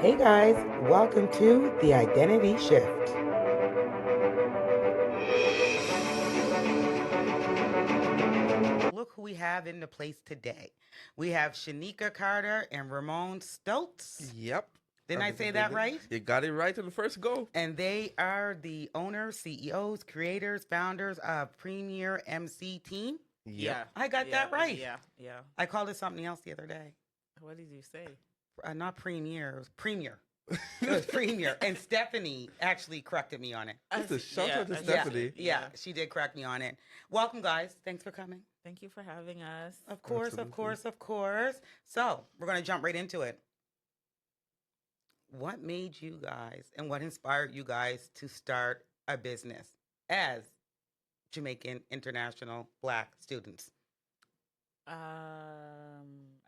Hey guys, welcome to The Identity Shift. Look who we have in the place today. We have Shaneika Carter and Ramon Stoltz. Yep. Didn't I'm I in say the that building. right? You got it right on the first go. And they are the owners, CEOs, creators, founders of Premier MC Team. Yep. I got that right. Yeah. I called it something else the other day. What did you say? Not Premier, it was Premier. It was Premier. And Stephanie actually corrected me on it. Just a shout out to Yeah, Stephanie. yeah, she did correct me on it. Welcome, guys. Thanks for coming. Thank you for having us. Of course, Absolutely. of course, of course. So we're going to jump right into it. What made you guys and what inspired you guys to start a business as Jamaican international Black students? I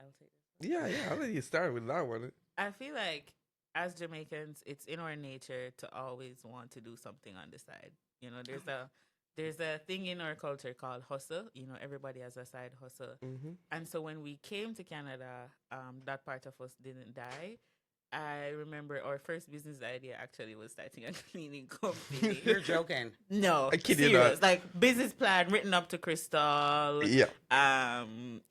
will take this. Yeah. I'll let you start with that one. I feel like as Jamaicans, it's in our nature to always want to do something on the side. You know, there's a thing in our culture called hustle. You know, everybody has a side hustle. Mm-hmm. And so when we came to Canada, that part of us didn't die. I remember our first business idea actually was starting a cleaning company. You're joking. No, I kid you serious. not. Like business plan written up to Crystal. Yeah.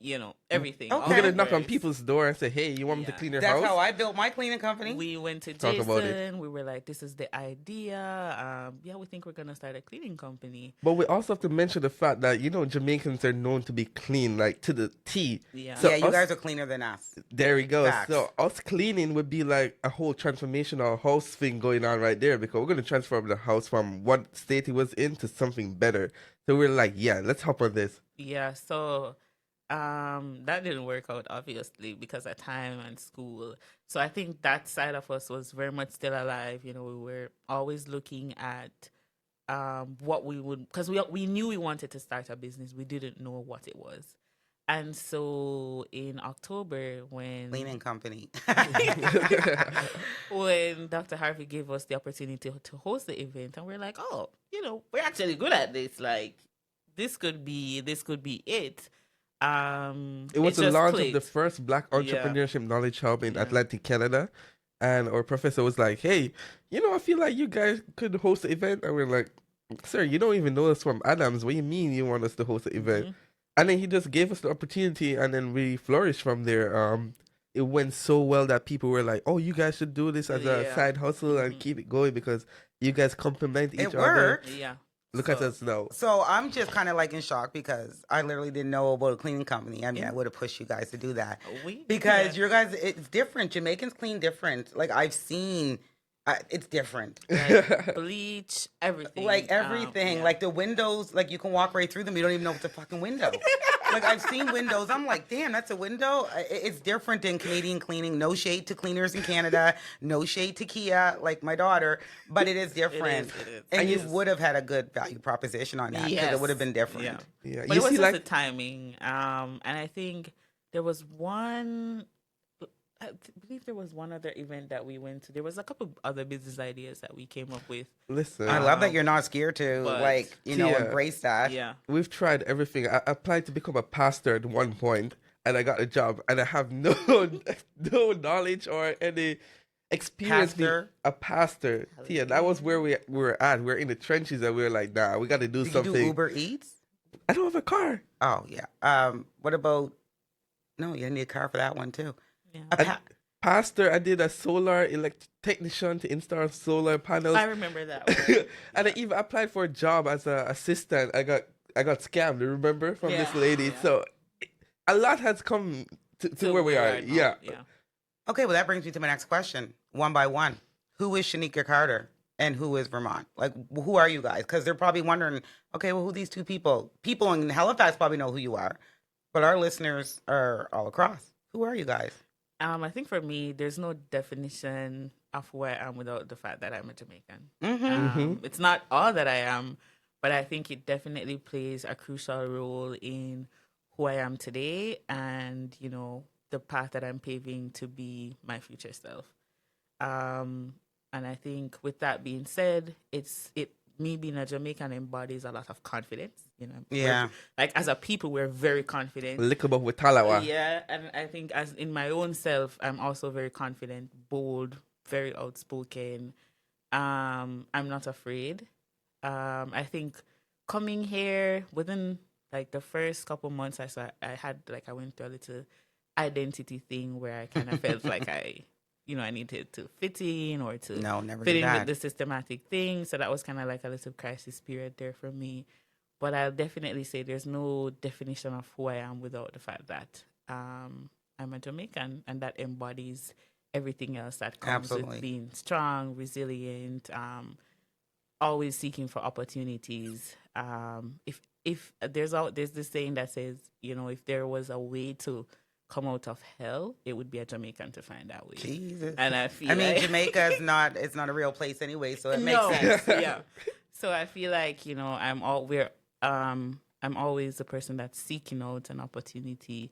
You know, everything. Okay. all We're gonna the knock on words. people's door and say, "Hey, you want me to Yeah. clean your That's house?" how I built my cleaning company. We went to Talk about it. Jason. We were like, "This is the idea. Yeah, we think we're gonna start a cleaning company." But we also have to mention the fact that Jamaicans are known to be clean, like to the T. Yeah. So yeah, you us- guys are cleaner than us. There we go. Facts. So us cleaning would be like a whole transformational house thing going on right there, because we're gonna transform the house from what state it was in to something better. So we're like, yeah, let's hop on this. Yeah. So, that didn't work out obviously because of time and school. So I think that side of us was very much still alive. You know, we were always looking at what we would, because we knew we wanted to start a business. We didn't know what it was. And so in October, when Cleaning company. when Dr. Harvey gave us the opportunity to host the event, and we're like, oh, we're actually good at this. Like, this could be it. It was the just launch clicked. of the first Black Entrepreneurship Knowledge Hub in Yeah. Atlantic, Canada. And our professor was like, hey, I feel like you guys could host the event. And we're like, sir, you don't even know us from Adams. What do you mean you want us to host the event? Mhm. And then he just gave us the opportunity, and then we flourished from there. It went so well that people were like, oh, you guys should do this as a Yeah. side hustle and Mhm. keep it going because you guys complement each It other. worked. Yeah. Look at So- us now. So I'm just kind of like in shock because I literally didn't know about a cleaning company. I mean, Yeah. I would have pushed you guys to do that We because yeah. your guys, it's different. Jamaicans clean different. Like I've seen, it's different. like bleach, everything. Like everything, Yeah. like the windows, like you can walk right through them. You don't even know it's a fucking window. Like I've seen windows. I'm like, damn, that's a window. It's different than Canadian cleaning. No shade to cleaners in Canada. No shade to Kia, like my daughter, but it is different. It is. And I you just- would have had a good value proposition on that because it would have been different. Yeah. Yeah, But you it was see, just like the timing. And I think there was one. I believe there was one other event that we went to. There was a couple other business ideas that we came up with. listen. I love that you're not scared to But- like, Tia, embrace that. Yeah. We've tried everything. I applied to become a pastor at one point, and I got a job, and I have no no knowledge or any experience being Pastor? a pastor. Yeah, that was where we were at. We're in the trenches, and we were like, nah, we got to do Did something. you do Uber Eats? I don't have a car. Oh yeah. What about? No, you need a car for that one too. Yeah. A I- pa- Pastor, I did a solar technician to install solar panels. I remember that one. And I even applied for a job as an assistant. I got scammed, remember, from this Yeah, lady. yeah. So a lot has come to where we are. now. Yeah. Yeah. Okay, well that brings me to my next question. One by one, who is Shaneika Carter and who is Vermont? Like, who are you guys? Because they're probably wondering, okay, well, who are these two people? People in Halifax probably know who you are, but our listeners are all across. Who are you guys? I think for me, there's no definition of who I am without the fact that I'm a Jamaican. Mm-hmm. It's not all that I am, but I think it definitely plays a crucial role in who I am today and, the path that I'm paving to be my future self. And I think with that being said, me being a Jamaican embodies a lot of confidence. Yeah. Like as a people, we're very confident. Lickable with Talawa. Yeah, and I think as in my own self, I'm also very confident, bold, very outspoken. I'm not afraid. I think coming here within like the first couple months, I went through a little identity thing where I kind of felt like I needed to fit in or to No, never fit do in with that. the systematic thing. So that was kind of like a little crisis period there for me. But I'll definitely say there's no definition of who I am without the fact that I'm a Jamaican, and that embodies everything else that comes Absolutely. with being strong, resilient, always seeking for opportunities. If there's this saying that says, if there was a way to come out of hell, it would be a Jamaican to find that way. Jesus. And I I feel mean, like Jamaica is not, it's not a real place anyway, so it makes no, sense. yeah. So I feel like I'm always the person that's seeking out an opportunity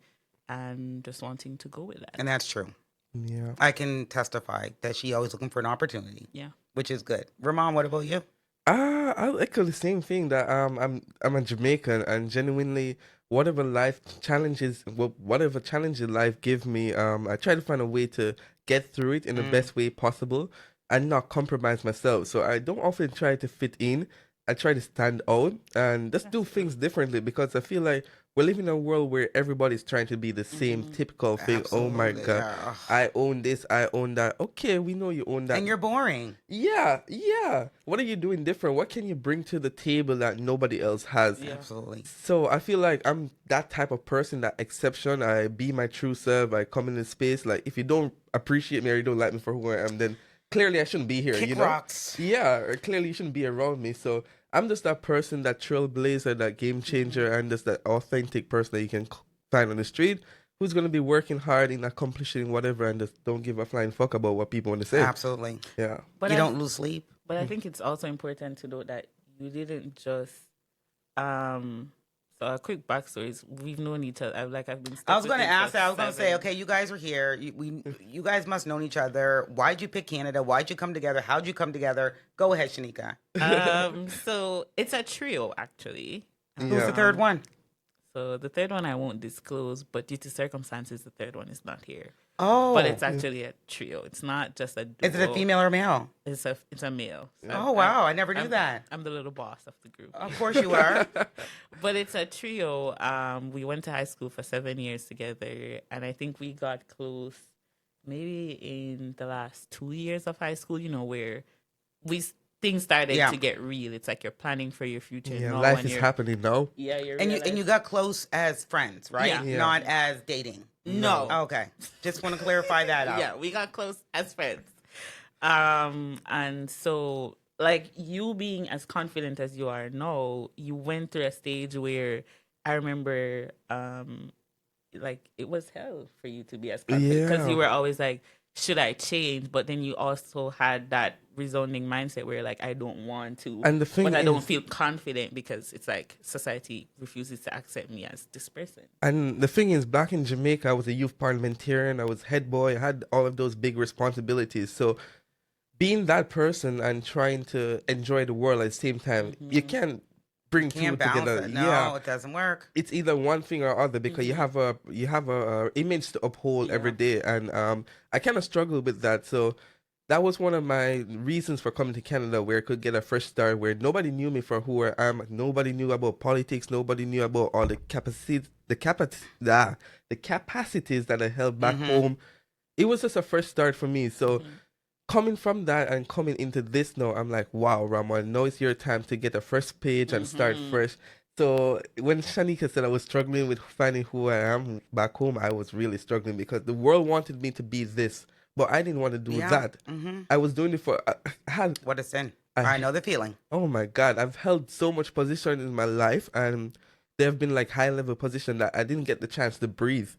and just wanting to go with that. And that's true. Yeah. I can testify that she always looking for an opportunity, Yeah. which is good. Ramon, what about you? I'll echo the same thing that I'm a Jamaican, and genuinely whatever whatever challenges life give me, I try to find a way to get through it in the best way possible and not compromise myself. So I don't often try to fit in. I try to stand out and just do things differently, because I feel like we're living in a world where everybody's trying to be the same typical thing. Oh my Absolutely, God, yeah. I own this, I own that. Okay, we know you own that. And you're boring. Yeah, yeah. What are you doing different? What can you bring to the table that nobody else has? Yeah. Absolutely. So I feel like I'm that type of person, that exception. I be my true self. I come in the space. Like, if you don't appreciate me or you don't like me for who I am, then clearly I shouldn't be here. Kick you know? rocks. Yeah, or clearly you shouldn't be around me. So I'm just that person, that trailblazer, that game changer, and just that authentic person that you can find on the street, who's going to be working hard in accomplishing whatever and just don't give a flying fuck about what people want to say. Absolutely. Yeah. But you I, don't lose sleep. but I think it's also important to note that you didn't just so a quick backstory is we've known each other. I've been I stuck was with going to him ask for that. I was going to say, 7 okay, you guys were here. You guys must known each other. Why'd you pick Canada? Why'd you come together? How'd you come together? Go ahead, Shaneika. So it's a trio actually. Who's Yeah. the third one? So the third one I won't disclose, but due to circumstances, the third one is not here. Oh. But it's actually a trio. It's not just a duo. Is it a female or male? It's a male. So Oh, wow. I never knew I'm- that. I'm the little boss of the group. Of course you are. But it's a trio. We went to high school for 7 years together, and I think we got close maybe in the last 2 years of high school. Where things started Yeah. to get real. It's like you're planning for your future. Yeah, now, life and is you're- happening now. Yeah, you're And you got close as friends, right? Yeah. Yeah. Not as dating. no. Okay. Just want to clarify that out. Yeah, we got close as friends. And so like you being as confident as you are now, you went through a stage where I remember like it was hell for you to be as confident because Yeah. you were always like, should I change? But then you also had that resounding mindset where like I don't want to, And the thing but I don't is- feel confident because it's like society refuses to accept me as this person. And the thing is, back in Jamaica, I was a youth parliamentarian. I was head boy. I had all of those big responsibilities. So being that person and trying to enjoy the world at the same time, you can't bring Can't two balance together. it. No, Yeah, it doesn't work. it's either one thing or other, because you have a image to uphold every day, and I kind of struggled with that. So that was one of my reasons for coming to Canada, where I could get a fresh start, where nobody knew me for who I am. Nobody knew about politics. Nobody knew about all the capacities that I held back home. It was just a fresh start for me. So coming from that and coming into this now, I'm like, wow, Ramon, now it's your time to get a fresh page and start fresh. So when Shaneika said I was struggling with finding who I am back home, I was really struggling, because the world wanted me to be this, but I didn't want to do Yeah. that. I was doing it for, I had, What a sin. I- I know the feeling. oh my God, I've held so much position in my life, and there have been like high level position that I didn't get the chance to breathe.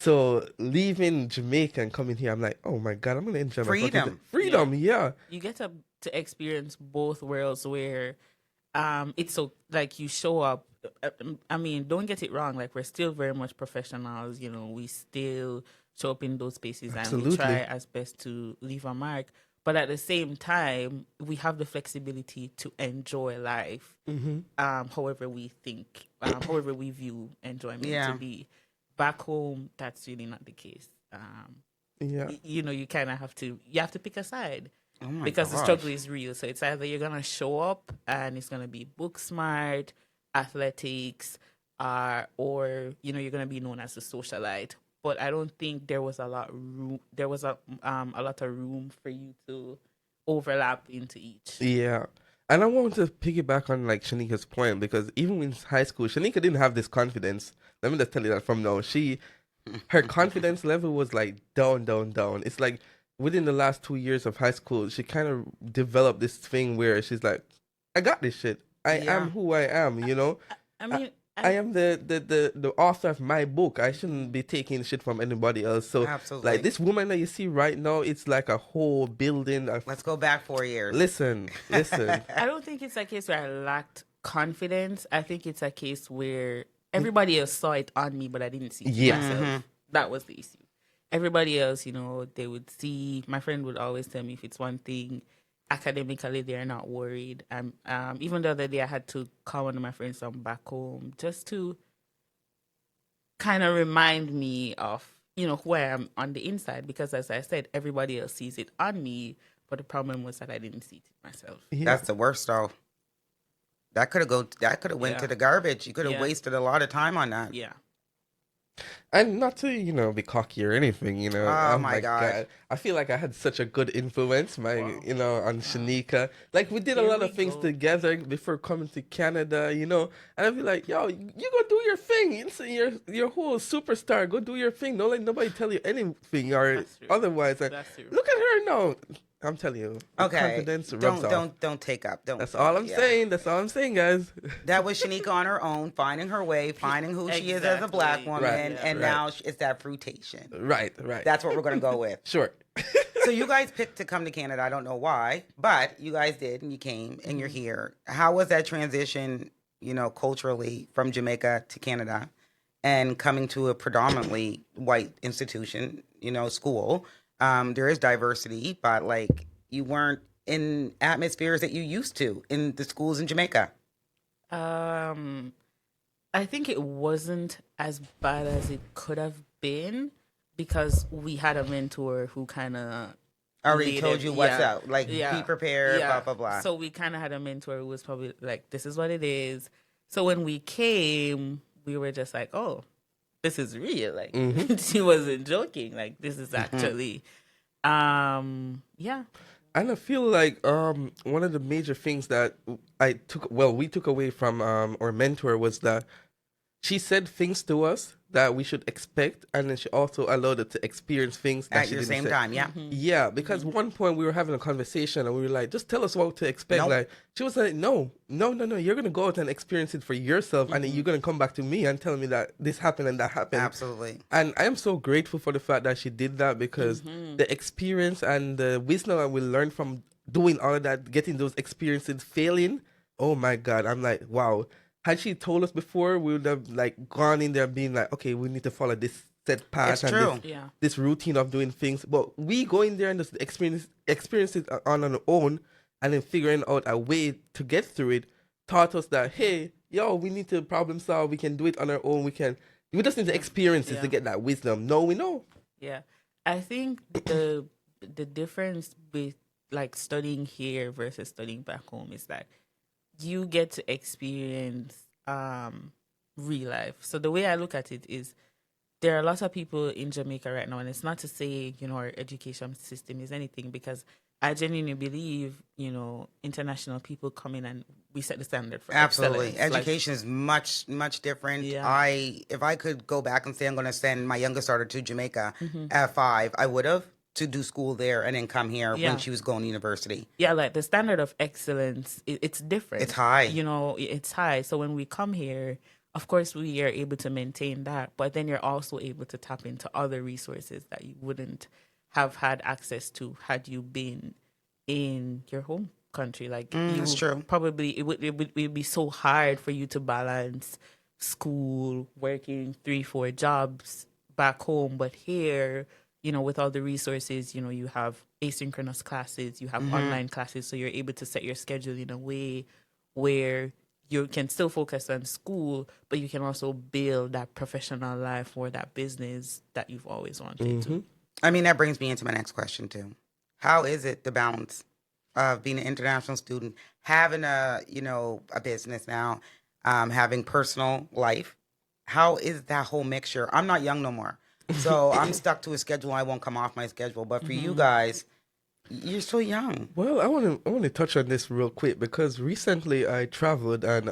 So leaving Jamaica and coming here, I'm like, oh my God, I'm gonna enjoy my fucking Freedom. freedom. Yeah. You get to experience both worlds where it's so like you show up. I mean, don't get it wrong, like we're still very much professionals, we still show up in those spaces and we Absolutely. try as best to leave a mark, but at the same time we have the flexibility to enjoy life however we think, however we view enjoyment Yeah. to be. Back home, that's really not the case. Yeah. You kind of have to pick a side Oh my because the gosh. struggle is real. So it's either you're gonna show up and it's gonna be book smart, athletics, or you're gonna be known as a socialite. But I don't think there was a lot room. There was a lot of room for you to overlap into each. Yeah. And I want to piggyback on like Shanika's point because even in high school, Shanika didn't have this confidence. Let me just tell you that from now. Her confidence level was like down, down, down. It's like within the last 2 years of high school, she kind of developed this thing where she's like, I got this shit. I Yeah. am who I am, you know? I I, mean, I am the author of my book. I shouldn't be taking shit from anybody else. So like Absolutely. this woman that you see right now, it's like a whole building. Let's go back 4 years. Listen. I don't think it's a case where I lacked confidence. I think it's a case where everybody else saw it on me, but I didn't see it Yeah. myself. That was the issue. Everybody else, they would see. My friend would always tell me if it's one thing academically, they're not worried. Even the other day, I had to call one of my friends from back home just to kind of remind me of who I am on the inside, because as I said, everybody else sees it on me, but the problem was that I didn't see it myself. Yeah. That's the worst though. That could have went Yeah. to the garbage. You could have Yeah. wasted a lot of time on that. Yeah. And not to, be cocky or anything, Oh my God. I feel like I had such a good influence, on Shanika. Like we did a Here lot we of things go. together before coming to Canada, and I'd be like, yo, you go do your thing. You're whole superstar. Go do your thing. Don't let nobody tell you anything or That's true. otherwise. That's true. Look at her now. I'm telling you, the Okay. confidence rubs off. Don't take up. Don't. That's all I'm yeah. saying. That's all I'm saying, guys. That was Shanika on her own, finding her way, finding who she is as a black Exactly. woman, Right, and right. now it's that fruitation. Right. That's what we're gonna go with. Sure. So you guys picked to come to Canada. I don't know why, but you guys did, and you came, and you're here. How was that transition, culturally from Jamaica to Canada, and coming to a predominantly white institution, school? There is diversity, but like you weren't in atmospheres that you used to in the schools in Jamaica. I think it wasn't as bad as it could have been because we had a mentor who kind of Already told you what's up. Like, be prepared, blah, blah, blah. So we kind of had a mentor who was probably like, this is what it is. So when we came, we were just like, oh, this is real. Like, she wasn't joking. Like, this is actually, yeah. And I feel like one of the major things that we took away from our mentor was that she said things to us that we should expect, and then she also allowed us to experience things that At she your didn't same say. time, yeah. Yeah, because one point we were having a conversation and we were like, just tell us what to expect. Nope. Like she was like, no, you're gonna go out and experience it for yourself, and then you're gonna come back to me and tell me that this happened and that happened. Absolutely. And I am so grateful for the fact that she did that because the experience and the wisdom that we learned from doing all of that, getting those experiences, failing. Oh my God, I'm like, wow. Had she told us before, we would have like gone in there being like, okay, we need to follow this set path It's and true. this routine of doing things. But we go in there and just experience it on our own, and then figuring out a way to get through it taught us that, hey, we need to problem solve. We can do it on our own. We just need to experience it to get that wisdom. No, we know. Yeah. I think the difference with like studying here versus studying back home is that you get to experience real life. So the way I look at it is there are lots of people in Jamaica right now, and it's not to say, our education system is anything, because I genuinely believe, international people come in and we set the standard for Absolutely. excellence. Like, Education is much, much different. Yeah. If I could go back and say I'm going to send my youngest daughter to Jamaica at 5, I would have, to do school there and then come here Yeah. when she was going to university. yeah, like the standard of excellence, it's different. It's high. It's high. So when we come here, of course, we are able to maintain that, but then you're also able to tap into other resources that you wouldn't have had access to had you been in your home country. Like, that's true. Probably it would be so hard for you to balance school, working 3-4 jobs back home, but here, with all the resources, you have asynchronous classes, you have online classes, so you're able to set your schedule in a way where you can still focus on school, but you can also build that professional life or that business that you've always wanted to. I mean, that brings me into my next question too. How is it the balance of being an international student, having a business now, having personal life? How is that whole mixture? I'm not young no more, so I'm stuck to a schedule. I won't come off my schedule. But for you guys, you're still young. Well, I want to touch on this real quick because recently I traveled and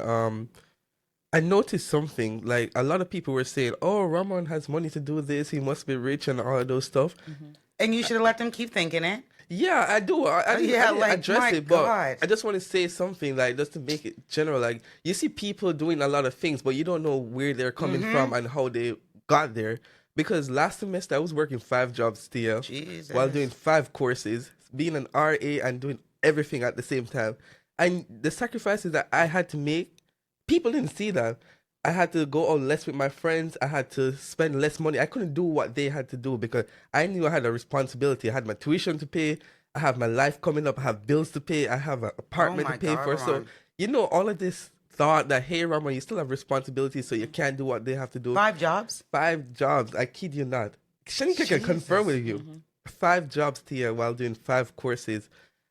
I noticed something. Like a lot of people were saying, "Oh, Ramon has money to do this. He must be rich and all of those stuff." And you should have let them keep thinking it. Yeah, I do. I didn't Like, address my it, but God. I just want to say something like just to make it general. Like you see people doing a lot of things, but you don't know where they're coming from and how they got there. Because last semester I was working 5 jobs still while doing Jesus. 5 courses, being an RA and doing everything at the same time. And the sacrifices that I had to make, people didn't see that. I had to go out less with my friends. I had to spend less money. I couldn't do what they had to do because I knew I had a responsibility. I had my tuition to pay. I have my life coming up. I have bills to pay. I have an Oh apartment to my pay God, for. So, Ramon. all of this thought that, hey, Ramon, you still have responsibilities, so you can't do what they have to do. 5 jobs? 5 jobs. I kid you not. Shanika can confirm with you. 5 jobs here while doing 5 courses.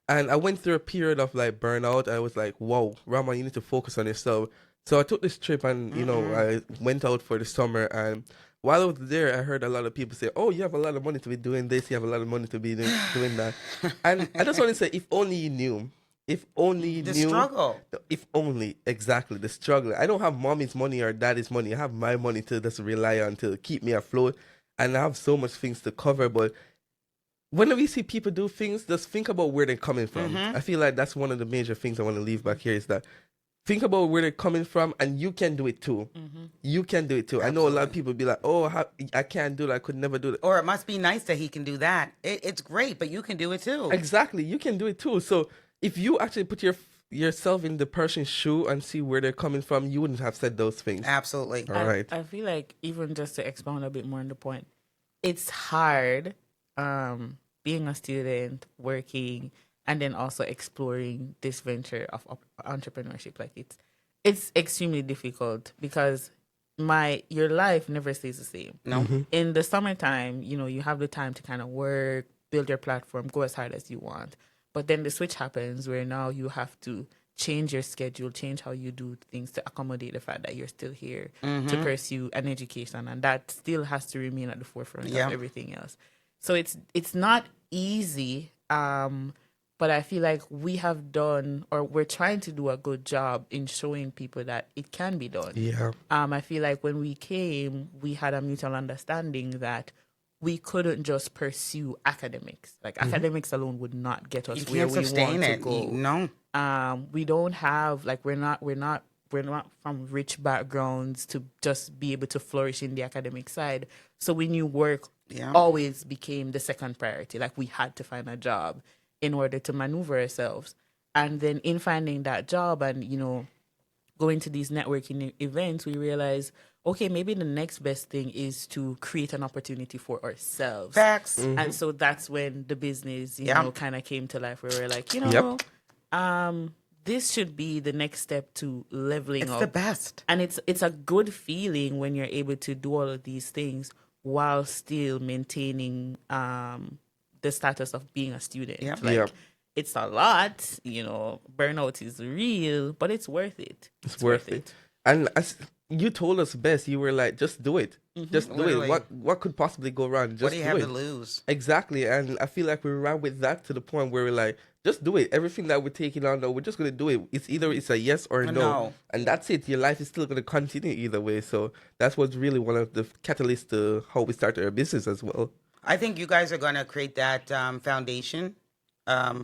And I went through a period of like burnout. I was like, whoa, Ramon, you need to focus on yourself. So I took this trip and, I went out for the summer. And while I was there, I heard a lot of people say, oh, you have a lot of money to be doing this. You have a lot of money to be doing that. And I just want to say, if only you knew. If only you The knew. struggle. If only, exactly, the struggle. I don't have mommy's money or daddy's money. I have my money to just rely on to keep me afloat. And I have so much things to cover. But whenever you see people do things, just think about where they're coming from. I feel like that's one of the major things I want to leave back here is that think about where they're coming from and you can do it too. You can do it too. I know a lot of people be like, oh, I can't do that. I could never do that. Or it must be nice that he can do that. It's great, but you can do it too. Exactly. You can do it too. So if you actually put yourself in the person's shoe and see where they're coming from, you wouldn't have said those things. Absolutely. All right. I feel like even just to expound a bit more on the point, it's hard being a student, working, and then also exploring this venture of entrepreneurship. Like it's extremely difficult because your life never stays the same. No. In the summertime, you have the time to kind of work, build your platform, go as hard as you want. But then the switch happens where now you have to change your schedule, change how you do things to accommodate the fact that you're still here to pursue an education, and that still has to remain at the forefront Yeah. of everything else. So it's not easy, but I feel like we have done, or we're trying to do a good job in showing people that it can be done. Yeah. I feel like when we came, we had a mutual understanding that we couldn't just pursue academics. Like academics alone would not get us You where can't we sustain want to it. go. No. We don't have like we're not from rich backgrounds to just be able to flourish in the academic side. So we knew work Yeah. always became the second priority. Like we had to find a job in order to maneuver ourselves. And then in finding that job and going to these networking events, we realized, okay, maybe the next best thing is to create an opportunity for ourselves. Facts. And so that's when the business, Yeah. kind of came to life where we're like, Yep. this should be the next step to leveling It's up. the best. And it's a good feeling when you're able to do all of these things while still maintaining the status of being a student. Yep. Like Yep. it's a lot, burnout is real, but it's worth it. It's worth it. And as you told us best, you were like, just do it. Just do Literally. it. What could possibly go wrong? Just What do you have it. to lose? Exactly. And I feel like we ran with that to the point where we're like, just do it. Everything that we're taking on now, we're just gonna do it. It's either it's a yes or a no. No. And that's it. Your life is still gonna continue either way. So that's what's really one of the catalysts to how we started our business as well. I think you guys are going to create that foundation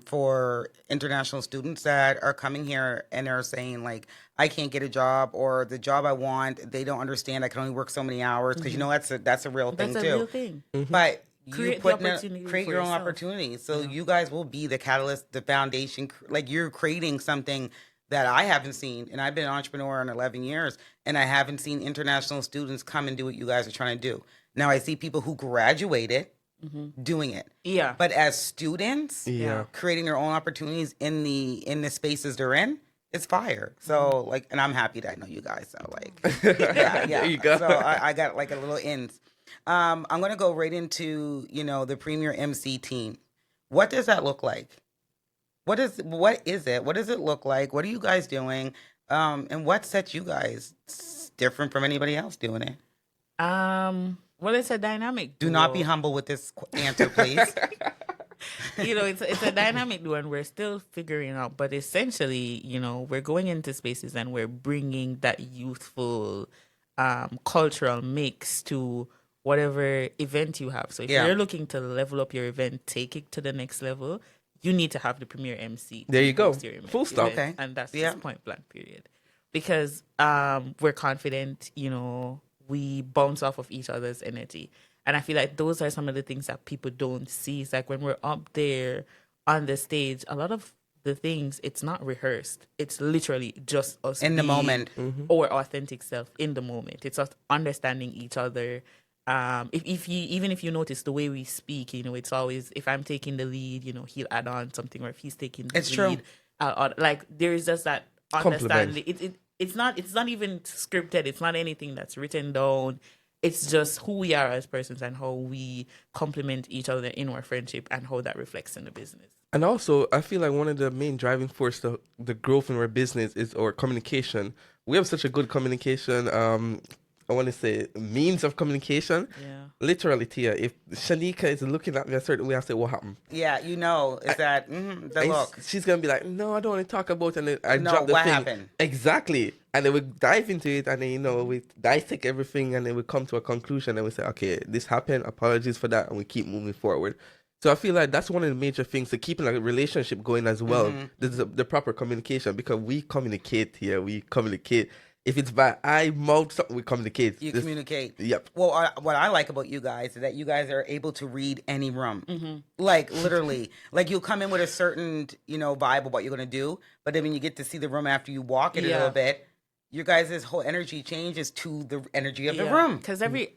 for international students that are coming here and are saying like, I can't get a job, or the job I want, they don't understand. I can only work so many hours because that's a real thing That's a too. real thing. But Create you the put opportunity create for your own yourself. opportunities. So you guys will be the catalyst, the foundation. Like you're creating something that I haven't seen, and I've been an entrepreneur in 11 years, and I haven't seen international students come and do what you guys are trying to do. Now I see people who graduated doing it. Yeah. But as students, Yeah. creating their own opportunities in the spaces they're in, it's fire. So like, and I'm happy that I know you guys. So like, yeah. There you go. So I got like a little ins. I'm going to go right into, the Premier MC team. What does that look like? What is it? What does it look like? What are you guys doing? And what sets you guys different from anybody else doing it? Well, it's a dynamic Do not be duo. humble with this answer, please. It's a dynamic duo, and we're still figuring out. But essentially, we're going into spaces and we're bringing that youthful, cultural mix to whatever event you have. So if Yeah. you're looking to level up your event, take it to the next level, you need to have the premier MC. There to you go. host your Full stop. event. Okay. And that's Yeah. just point blank period. Because we're confident, we bounce off of each other's energy. And I feel like those are some of the things that people don't see. It's like when we're up there on the stage, a lot of the things, it's not rehearsed. It's literally just us In the being moment. our authentic self in the moment. It's us understanding each other. Even if you notice the way we speak, it's always, if I'm taking the lead, he'll add on something, or if he's taking the It's true. lead, like there is just that Compliment. understanding. It's not even scripted. It's not anything that's written down. It's just who we are as persons and how we complement each other in our friendship and how that reflects in the business. And also, I feel like one of the main driving force to the growth in our business is our communication. We have such a good communication. I want to say means of communication. Yeah. Literally, Tia, if Shaneika is looking at me a certain way, I say, "What happened?" Yeah, is that the And look? she's gonna be like, "No, I don't want to talk about it." And then I No, drop the what thing. happened? Exactly. And then we dive into it, and then we dissect everything, and then we come to a conclusion, and we say, "Okay, this happened. Apologies for that," and we keep moving forward. So I feel like that's one of the major things to keeping a relationship going as well. This is the proper communication, because we communicate here. We communicate. If it's by eye, mouth, something, we communicate. You communicate. Yep. Well, what I like about you guys is that you guys are able to read any room. Like, literally. Like, you'll come in with a certain, vibe of what you're going to do. But then when you get to see the room after you walk it a Yeah. little bit, your guys' whole energy changes to the energy of the room. Because every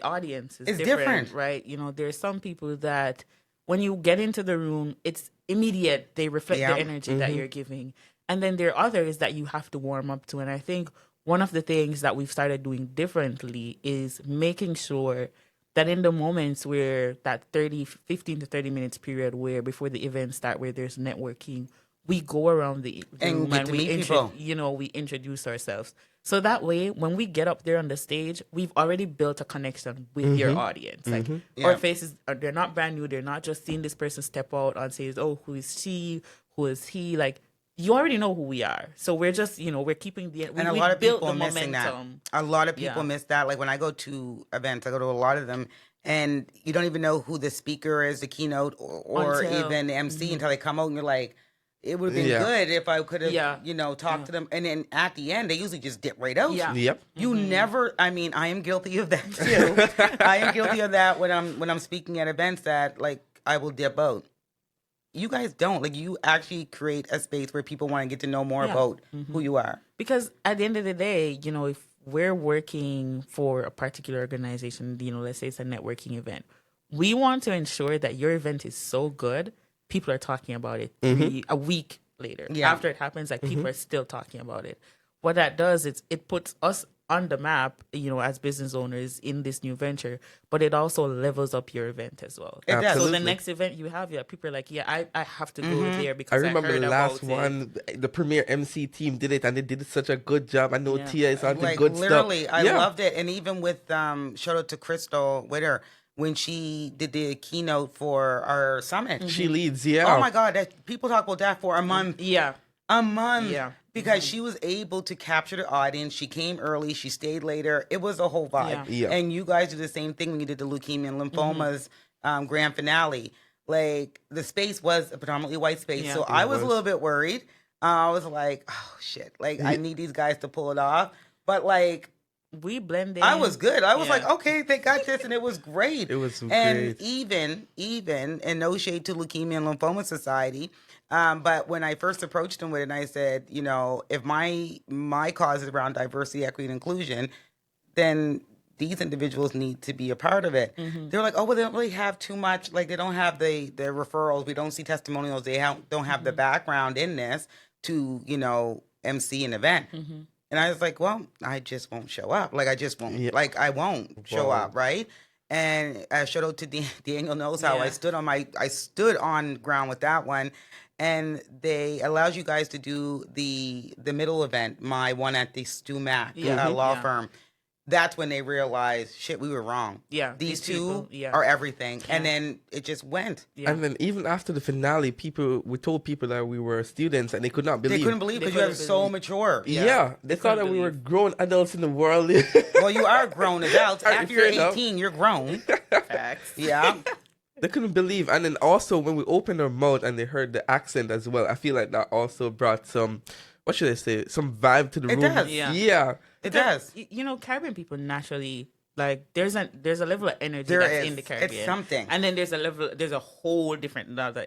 audience is It's different, different. right? There's some people that when you get into the room, it's immediate. They reflect Yeah. the energy that you're giving. And then there are others that you have to warm up to. And I think one of the things that we've started doing differently is making sure that in the moments where that 15 to 30 minutes period where before the event start, where there's networking, we go around the And room get and to we meet people. we introduce ourselves. So that way, when we get up there on the stage, we've already built a connection with your audience. Like Yeah. our faces, they're not brand new. They're not just seeing this person step out on stage. Oh, who is she? Who is he? Like, you already know who we are. So we're just, we're keeping And a lot of built people the are missing momentum. that. A lot of people Yeah. miss that. Like when I go to events, I go to a lot of them, and you don't even know who the speaker is, the keynote, or Until- even the MC until they come out, and you're like, it would have been Yeah. good if I could have, Yeah. talked to them. And then at the end, they usually just dip right out. Yeah. Yep. You never. I mean, I am guilty of that too. I am guilty of that when I'm speaking at events that like I will dip out. You guys don't. Like, you actually create a space where people want to get to know more Yeah. about who you are. Because at the end of the day, if we're working for a particular organization, let's say it's a networking event, we want to ensure that your event is so good, people are talking about it a week later. Yeah. After it happens, like people are still talking about it. What that does is it puts us on the map, as business owners in this new venture, but it also levels up your event as well. It does. So Absolutely. the next event you have, people are like, yeah, I have to go there I because remember heard the last about it. one, the premier MC team did it, and they did such a good job. I know Yeah. Tia is on the Like, good literally, stuff. I Yeah. loved it. And even with shout out to Crystal Witter when she did the keynote for our summit. She leads, yeah. Oh my God, that people talk about that for a month. Yeah. A month. Yeah. Because she was able to capture the audience. She came early. She stayed later. It was a whole vibe. Yeah. Yeah. And you guys do the same thing when you did the leukemia and lymphomas grand finale. Like, the space was a predominantly white space. Yeah. So It I was a was. little bit worried. I was like, oh, shit. Like, I need these guys to pull it off. But, like, We blend in. I was good. I was Yeah. like, okay, they got this, and it was great. It was and great. even, and no shade to Leukemia and Lymphoma Society, but when I first approached them with it, and I said, if my cause is around diversity, equity, and inclusion, then these individuals need to be a part of it. They're like, oh, well, they don't really have too much. Like, they don't have the referrals. We don't see testimonials. They don't have the background in this to, MC an event. And I was like, well, I just won't show up. Like, I just won't. Yeah. Like, I won't show Wow. up, right? And shout out to Daniel knows how Yeah. I stood on ground with that one, and they allows you guys to do the middle event, my one at the Stu Mac Yeah. law Yeah. firm. That's when they realized, shit, we were wrong. Yeah, These these two people, yeah. are everything, and Yeah. then it just went. Yeah. And then even after the finale, we told people that we were students, and they could not They believe. couldn't believe They because you have couldn't so believe. mature. Yeah, they thought that couldn't we were believe. grown adults in the world. Well, you are grown adults. All right, After you're fair enough. 18, you're grown. Facts. Yeah. They couldn't believe. And then also when we opened our mouth and they heard the accent as well, I feel like that also brought some, what should I say, some vibe to the It room. does. Yeah. It does. You know, Caribbean people naturally, like, there's a level of energy There that's is. in the It's Caribbean. something. And then there's a whole different level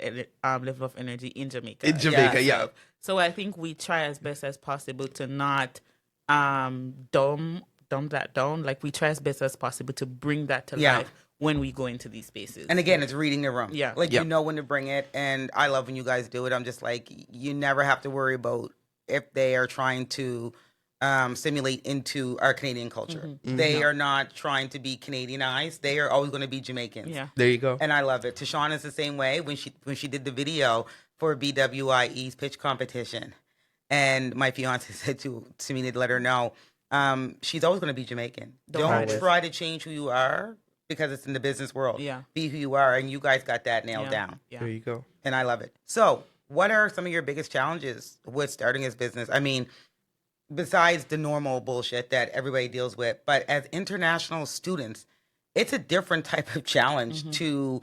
of energy in Jamaica. In Jamaica, yeah. So I think we try as best as possible to not dumb that down. Like, we try as best as possible to bring that to Yeah. life when we go into these spaces. And again, it's reading the room. Yeah. Like, Yeah. you know when to bring it. And I love when you guys do it. I'm just like, you never have to worry about if they are trying to simulate into our Canadian culture. Mm-hmm. They are not trying to be Canadianized. They are always going to be Jamaicans. Yeah. There you go. And I love it. Tashawn is the same way when she did the video for BWIE's pitch competition. And my fiance said to me to let her know, she's always going to be Jamaican. Don't Always. try to change who you are because it's in the business world. Yeah. Be who you are. And you guys got that nailed Yeah. down. Yeah. There you go. And I love it. So, what are some of your biggest challenges with starting this business? I mean, besides the normal bullshit that everybody deals with, but as international students, it's a different type of challenge to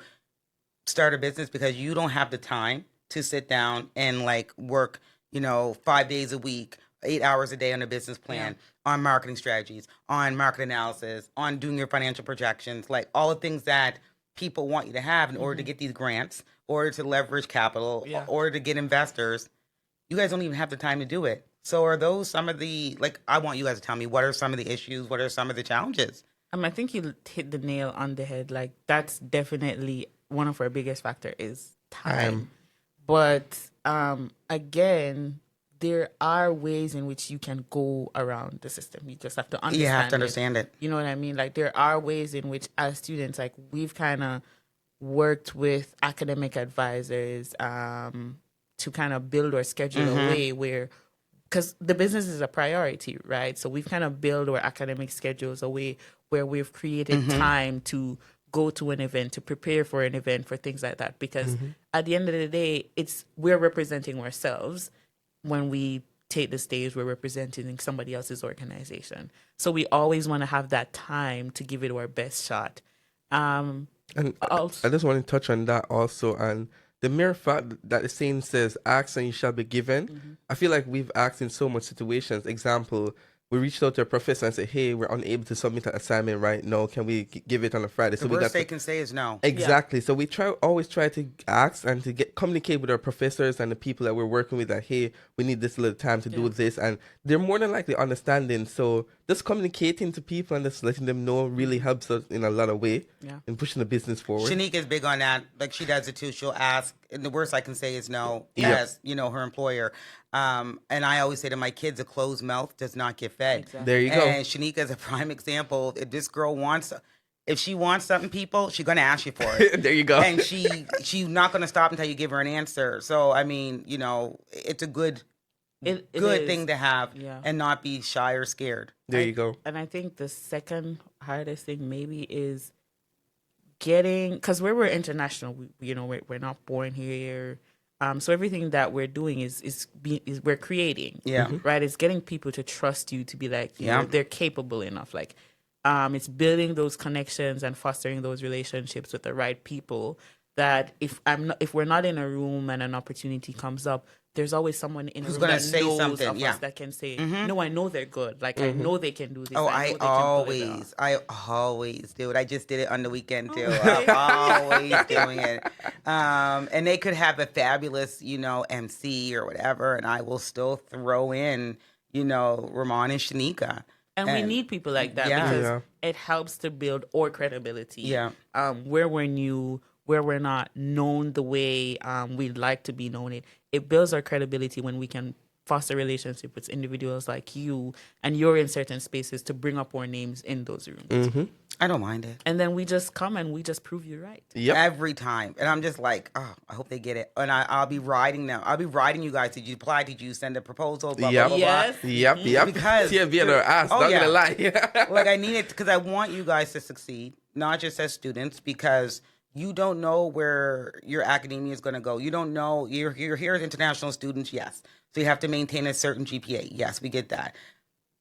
start a business because you don't have the time to sit down and like work, 5 days a week, 8 hours a day on a business plan, on marketing strategies, on market analysis, on doing your financial projections, like all the things that people want you to have in order to get these grants, order to leverage capital, Yeah. order to get investors. You guys don't even have the time to do it. So are those some of the, like, I want you guys to tell me, what are some of the issues? What are some of the challenges? I think you hit the nail on the head. Like, that's definitely one of our biggest factor is time. But again, there are ways in which you can go around the system. You just have to understand. You have to understand it. You know what I mean? Like, there are ways in which, as students, like, we've kind of worked with academic advisors to kind of build or schedule a way where, because the business is a priority, right? So we've kind of built our academic schedules a way where we've created time to go to an event, to prepare for an event, for things like that. Because at the end of the day, we're representing ourselves. When we take the stage, we're representing somebody else's organization. So we always want to have that time to give it our best shot. And Also, I just want to touch on that also. And the mere fact that the saying says, ask and you shall be given, I feel like we've asked in so much situations. Example, we reached out to a professor and said, hey, we're unable to submit an assignment right now. Can we give it on a Friday? The worst they can say is no. Exactly. So we always try to ask and to communicate with our professors and the people that we're working with that, hey, we need this little time to do this. And they're more than likely understanding. So just communicating to people and just letting them know really helps us in a lot of way in pushing the business forward. Shaneika is big on that. Like, she does it too. She'll ask, and the worst I can say is no, Yeah. as, her employer. And I always say to my kids, a closed mouth does not get fed. Exactly. There you go. And Shaneika is a prime example. If this girl if she wants something, people, she's gonna ask you for it. There you go. And she's not gonna stop until you give her an answer. So I mean, it's a good it good is. thing to have Yeah. and not be shy or scared. There you go. And I think the second hardest thing maybe is getting, because we're international, we're not born here. So everything that we're doing is we're creating. Yeah. Right. It's getting people to trust you, to be like, Yeah. they're capable enough. Like, it's building those connections and fostering those relationships with the right people. That if we're not in a room and an opportunity comes up, there's always someone in a Who's room gonna that say knows something, of yeah. us that can say, no, I know they're good. Like, I know they can do this. Oh, know I they can pull it off. always do it. I just did it on the weekend too. Okay. I'm always doing it. And they could have a fabulous, MC or whatever, and I will still throw in, Ramon and Shaneika. And we need people like that Yeah. because Yeah. it helps to build our credibility. Yeah. Where we're new, where we're not known the way we'd like to be known. It builds our credibility when we can foster relationship with individuals like you, and you're in certain spaces to bring up our names in those rooms. Mm-hmm. I don't mind it. And then we just come and we just prove you right. Yep. Every time. And I'm just like, oh, I hope they get it. And I'll be riding them. I'll be riding you guys. Did you apply? Did you send a proposal? Blah, Yep. blah, blah, Yes. blah. Yep. Yep. Because Tia be on her ass. Oh, Not yeah. gonna lie. Like, I need it because I want you guys to succeed, not just as students, because you don't know where your academia is going to go. You don't know. You're here as international students, yes. So you have to maintain a certain GPA. Yes, we get that.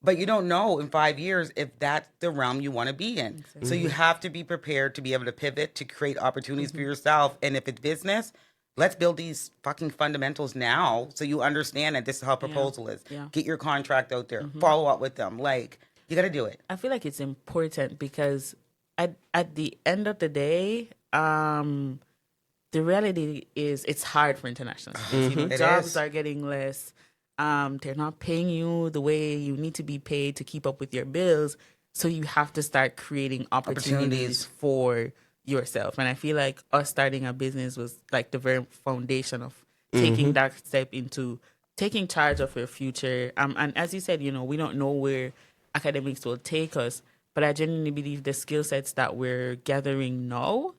But you don't know in 5 years if that's the realm you want to be in. Exactly. So you have to be prepared to be able to pivot, to create opportunities for yourself. And if it's business, let's build these fucking fundamentals now so you understand that this is how a proposal is. Yeah. Get your contract out there. Follow up with them. Like, you got to do it. I feel like it's important because at the end of the day, the reality is it's hard for international students. You know, It jobs is. are getting less. They're not paying you the way you need to be paid to keep up with your bills. So you have to start creating opportunities for yourself. And I feel like us starting a business was like the very foundation of taking that step into taking charge of your future. And as you said, you know, we don't know where academics will take us, but I genuinely believe the skill sets that we're gathering now,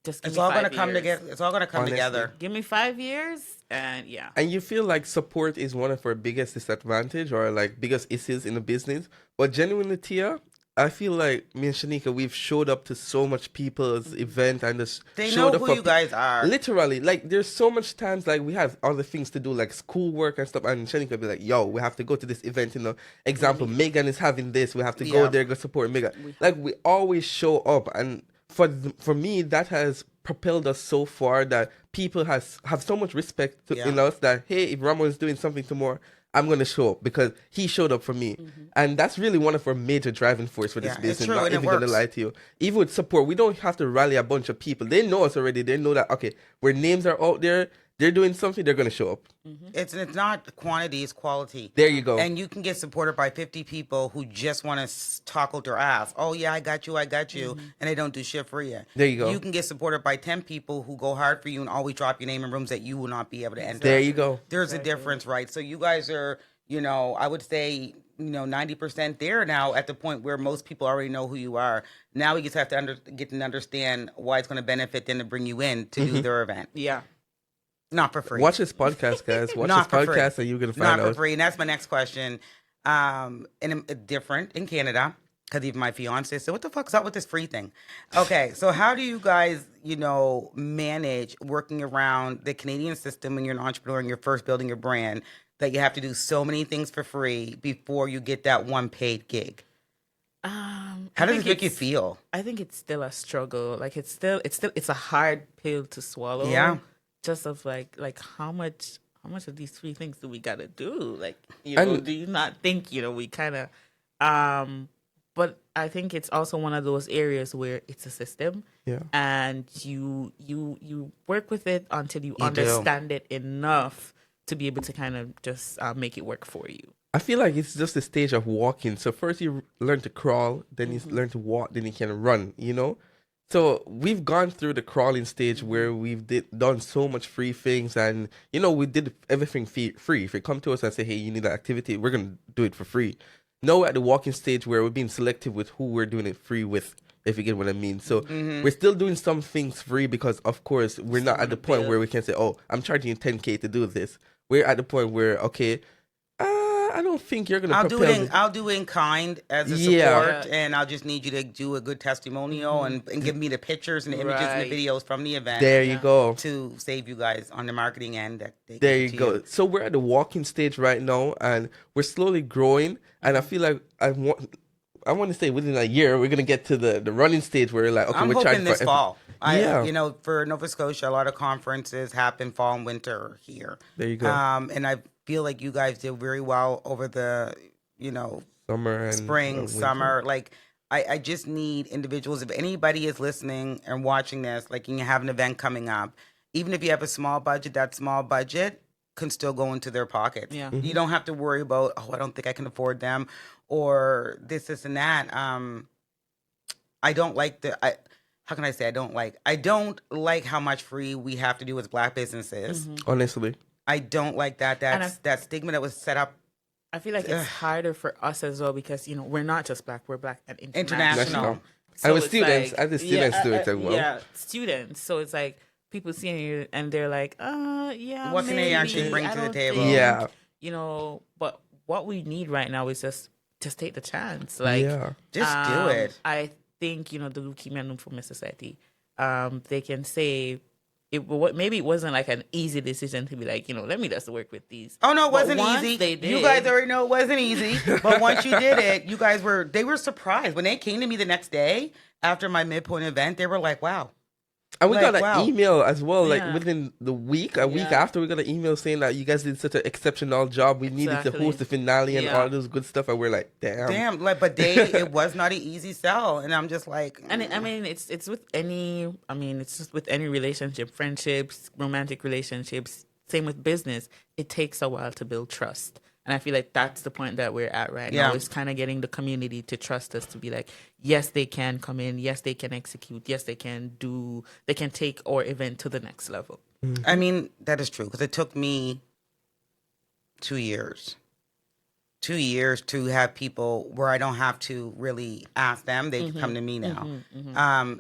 just give It's me all 5 going to come years. together. It's all going to come Honestly. together. Give me 5 years, and yeah. And you feel like support is one of our biggest disadvantage or like biggest issues in the business. But genuinely, Tia, I feel like me and Shaneika, we've showed up to so much people's event and just They showed know up who for you guys are. Literally, like there's so much times like we have other things to do, like schoolwork and stuff, and Shanika be like, "Yo, we have to go to this event." You know, example, Megan is having this. We have to go Yeah. there, go support Megan. Like we always show up, and for me, that has propelled us so far that people have so much respect in us that hey, if Ramon is doing something tomorrow, I'm gonna show up because he showed up for me, and that's really one of our major driving force for this Yeah, it's business. true, Not and it even gonna works. lie to you. Even with support, we don't have to rally a bunch of people. They know us already. They know that okay, where names are out there, they're doing something. They're gonna show up. It's not quantity, it's quality. There you go. And you can get supported by 50 people who just want to talk out their ass. Oh, yeah, I got you. And they don't do shit for you. There you go. You can get supported by 10 people who go hard for you and always drop your name in rooms that you will not be able to enter. There you go. There's a difference, right? So you guys are, I would say, 90% there now at the point where most people already know who you are. Now we just have to get to understand why it's going to benefit them to bring you in to do their event. Yeah. Not for free. Watch this podcast, guys. Watch Not this for free. podcast, and you're gonna find Not for out. free. And that's my next question. And different in Canada, because even my fiance said, "What the fuck's up with this free thing?" Okay, so how do you guys, manage working around the Canadian system when you're an entrepreneur and you're first building your brand, that you have to do so many things for free before you get that one paid gig? How does it make you feel? I think it's still a struggle. Like it's a hard pill to swallow. Yeah. Just of like how much of these three things do we gotta do? Like, And- do you not think, we kinda but I think it's also one of those areas where it's a system. Yeah. And you work with it until you do. understand it enough to be able to kind of just make it work for you. I feel like it's just a stage of walking. So first you learn to crawl, then you learn to walk, then you can run. So we've gone through the crawling stage where we've done so much free things, and we did everything free. If you come to us and say, "Hey, you need an activity," we're gonna do it for free. Now we're at the walking stage where we're being selective with who we're doing it free with, if you get what I mean. So we're still doing some things free because, of course, we're not at the point where we can say, "Oh, I'm charging you 10K to do this." We're at the point where, okay, I don't think you're gonna. I'll do it in kind as a support, Yeah. and I'll just need you to do a good testimonial and give me the pictures and the images and the Right. videos from the event. There you go. To save you guys on the marketing end. There you go. So we're at the walking stage right now, and we're slowly growing. And I feel like I want to say within a year we're gonna get to the running stage where we're like, okay, I'm we're hoping charging this for fall. Yeah. For Nova Scotia, a lot of conferences happen fall and winter here. There you go. And I feel like you guys did very well over the, Summer and spring, winter. summer. Like, I just need individuals. If anybody is listening and watching this, like, and you have an event coming up, even if you have a small budget, that small budget can still go into their pockets. Yeah. You don't have to worry about, I don't think I can afford them, or this, and that. I don't like how can I say I don't like how much free we have to do as Black businesses. Honestly. I don't like that. And That's that stigma that was set up I feel like it's harder for us as well because we're not just black, we're black and international. National. So And with it's students, like, and the students do it as well. Yeah, students. So it's like people seeing you and they're like, yeah, What can they maybe. actually bring I to the don't table? think," Yeah. But what we need right now is just take the chance. Like, Yeah. Just do it. I think the Leukemia Lymphoma Society, they can say maybe it wasn't like an easy decision to be like, let me just work with these. Oh no, it But wasn't once easy. they did- You guys already know it wasn't easy. But once you did it, they were surprised. When they came to me the next day after my midpoint event, they were like, wow. And we got an wow. email as well, like Yeah. within the week, a week Yeah. after, we got an email saying that you guys did such an exceptional job. We needed to Exactly. host the finale and Yeah. all those good stuff. And we're like, damn. But it was not an easy sell. And I'm just like, And I mean, it's with it's just with any relationship, friendships, romantic relationships, same with business. It takes a while to build trust. And I feel like that's the point that we're at right now. Yeah. It's kind of getting the community to trust us to be like, yes, they can come in. Yes, they can execute. Yes, they can take our event to the next level. I mean, that is true. Because it took me 2 years. 2 years to have people where I don't have to really ask them. They come to me now.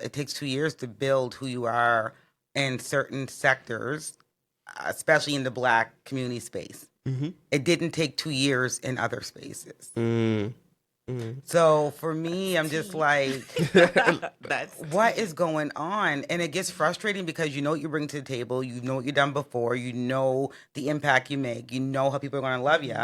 It takes 2 years to build who you are in certain sectors, especially in the Black community space. It didn't take 2 years in other spaces. So for me, I'm just like, what is going on? And it gets frustrating because you know what you bring to the table. You know what you've done before. You know the impact you make. You know how people are going to love you.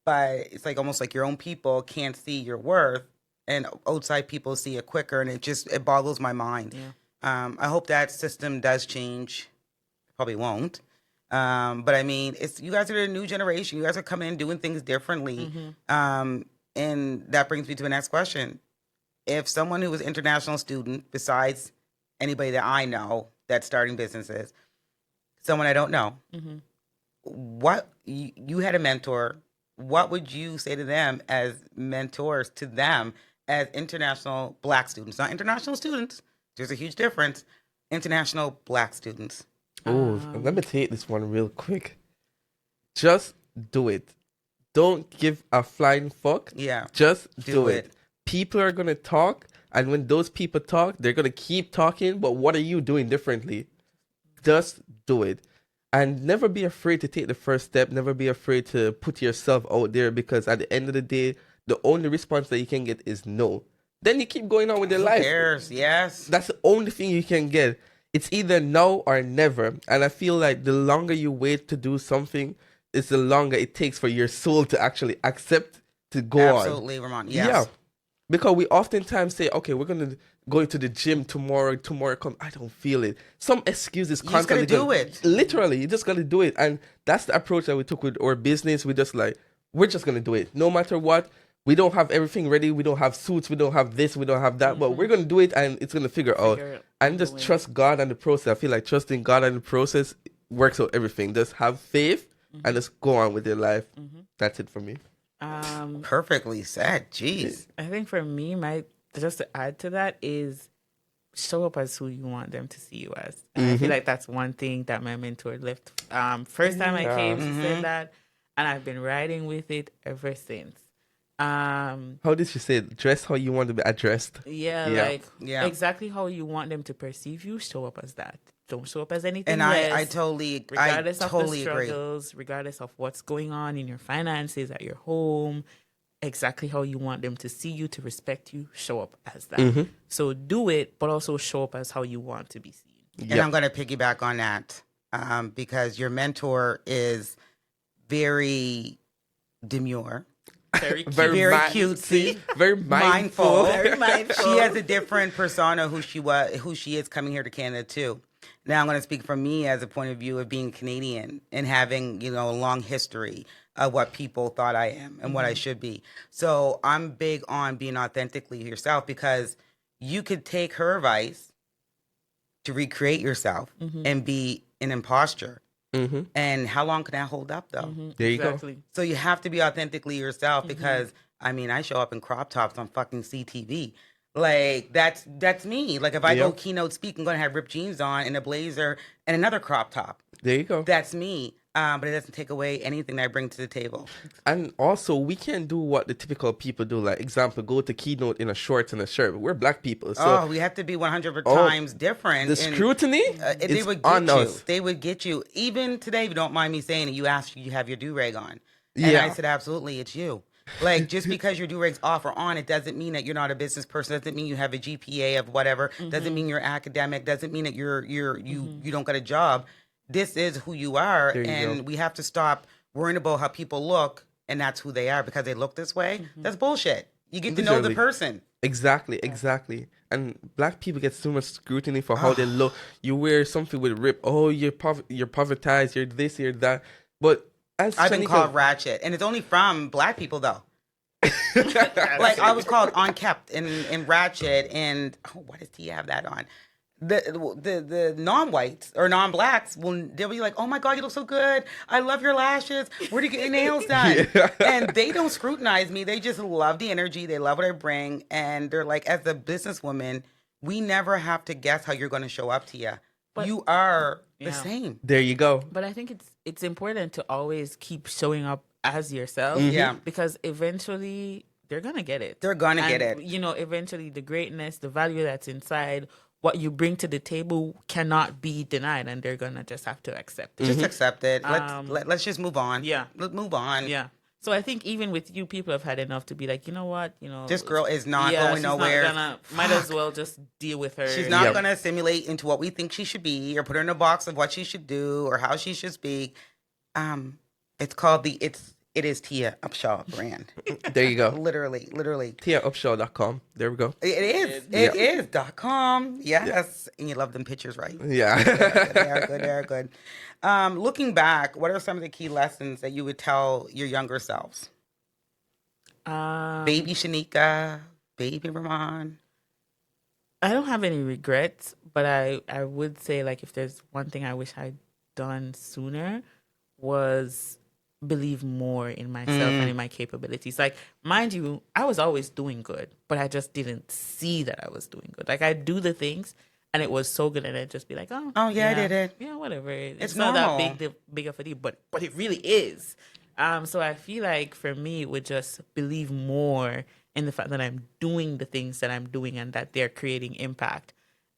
But it's like almost like your own people can't see your worth and outside people see it quicker. And it boggles my mind. Yeah. I hope that system does change. Probably won't. But I mean, you guys are the new generation. You guys are coming in doing things differently. And that brings me to the next question. If someone who was an international student, besides anybody that I know that's starting businesses, someone I don't know, what you had a mentor, what would you say to them as mentors to them as international Black students? Not international students. There's a huge difference. International Black students. Oh, let me take this one real quick. Just do it. Don't give a flying fuck. Yeah. Just Do do it. it. People are going to talk. And when those people talk, they're going to keep talking. But what are you doing differently? Just do it. And never be afraid to take the first step. Never be afraid to put yourself out there. Because at the end of the day, the only response that you can get is no. Then you keep going on with your life. Who cares? Yes. That's the only thing you can get. It's either now or never. And I feel like the longer you wait to do something, it's the longer it takes for your soul to actually accept to go on. Absolutely, Ramon. Yes. Yeah. Because we oftentimes say, okay, we're going to go into the gym tomorrow comes. I don't feel it. Some excuses You just gotta constantly. do it. Literally, you just got to do it. And that's the approach that we took with our business. We're just going to do it. No matter what. We don't have everything ready. We don't have suits. We don't have this. We don't have that. But we're going to do it and it's going to figure out. And just trust God and the process. I feel like trusting God and the process works out everything. Just have faith and just go on with your life. That's it for me. Perfectly said. Jeez. I think for me, just to add to that is show up as who you want them to see you as. And I feel like that's one thing that my mentor left. First time I came, she said that, and I've been riding with it ever since. How did she say it? Dress how you want to be addressed. Yeah. Yeah. Exactly how you want them to perceive you. Show up as that. Don't show up as anything And less. I totally regardless of the agree. struggles, regardless of what's going on in your finances at your home, exactly how you want them to see you, to respect you, show up as that. So do it, but also show up as how you want to be seen. And I'm going to piggyback on that because your mentor is very demure, Very cute. very cutesy, very mindful. Very mindful. She has a different persona who she is coming here to Canada too. Now I'm going to speak from me as a point of view of being Canadian and having, a long history of what people thought I am and what I should be. So I'm big on being authentically yourself because you could take her advice to recreate yourself and be an imposter. And how long can that hold up though? There you Exactly. go. So you have to be authentically yourself because I show up in crop tops on fucking CTV. Like that's me. Like if I go keynote speak, I'm gonna have ripped jeans on and a blazer and another crop top. There you go. That's me. but it doesn't take away anything that I bring to the table. And also, we can't do what the typical people do. Like, example, go to keynote in a shorts and a shirt. We're black people, so Oh, we have to be 100 oh, times different. the And scrutiny they is would get on you. us. They would get you. Even today, if you don't mind me saying it, you asked you have your do-rag on. And I Yeah. said, absolutely, it's you. Like, just because your do-rag's off or on, it doesn't mean that you're not a business person. Doesn't mean you have a GPA of whatever. Doesn't mean you're academic. Doesn't mean that you don't got a job. This is who you are. There you And go. we have to stop worrying about how people look, and that's who they are because they look this way. That's bullshit. You get to know the Literally. person. Exactly. And black people get so much scrutiny for how they look. You wear something with rip. Oh, you're povertized. You're this. You're that. But as I've been Shaneika- called ratchet, and it's only from black people though. Like I was called unkept and ratchet, and why does T have that on? The non-whites or non-blacks they'll be like, oh my god, you look so good. I love your lashes. Where do you get your nails done? Yeah. And they don't scrutinize me. They just love the energy. They love what I bring, and they're like, as a businesswoman, we never have to guess how you're going to show up to you. But- You are the Yeah. same. There you go. But I think it's important to always keep showing up as yourself. Yeah. Because eventually they're gonna get it. They're gonna get And, it. You know, eventually the greatness, the value that's inside, what you bring to the table cannot be denied, and they're gonna just have to accept it. Just accept it. Um, Let's just move on. yeah. Let's move on. Yeah. So I think even with you, people have had enough to be like, you know what, This girl is not yeah, going she's nowhere. Not gonna, might as well just deal with her. She's not Yep. going to assimilate into what we think she should be or put her in a box of what she should do or how she should speak. It's called it is Tia Upshaw brand. There you go. literally. TiaUpshaw.com. There we go. It is. Yeah. It is .com. Yes. And you love them pictures, right? Yeah. They are good. Looking back, what are some of the key lessons that you would tell your younger selves? Baby Shaneika, baby Ramon. I don't have any regrets, but I would say, like, if there's one thing I wish I'd done sooner was believe more in myself and in my capabilities. Like, mind you, I was always doing good, but I just didn't see that I was doing good. Like, I do the things and it was so good, and I'd just be like, oh yeah, I did it. Yeah, whatever. It's normal. not that big of a deal, but it really is. So I feel like for me, it would just believe more in the fact that I'm doing the things that I'm doing and that they're creating impact.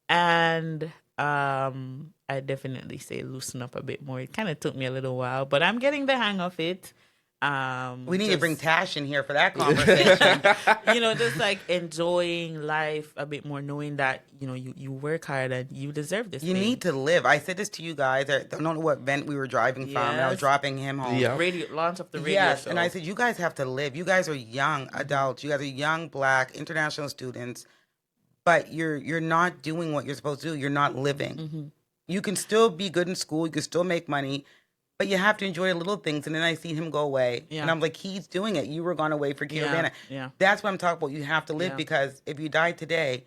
And I definitely say loosen up a bit more. It kind of took me a little while, but I'm getting the hang of it. We need to bring Tash in here for that conversation. Just like enjoying life a bit more, knowing that, you work hard and you deserve this. You need to live. I said this to you guys. I don't know what event we were driving from, and I was Yes. dropping him home. Yeah. launch of the radio Yes, show. and I said, you guys have to live. You guys are young adults. You guys are young black international students, but you're not doing what you're supposed to do. You're not living. You can still be good in school. You can still make money, but you have to enjoy the little things. And then I see him go away, Yeah. and I'm like, he's doing it. You were gone away for Caravana. yeah. That's what I'm talking about. You have to live Yeah. because if you die today,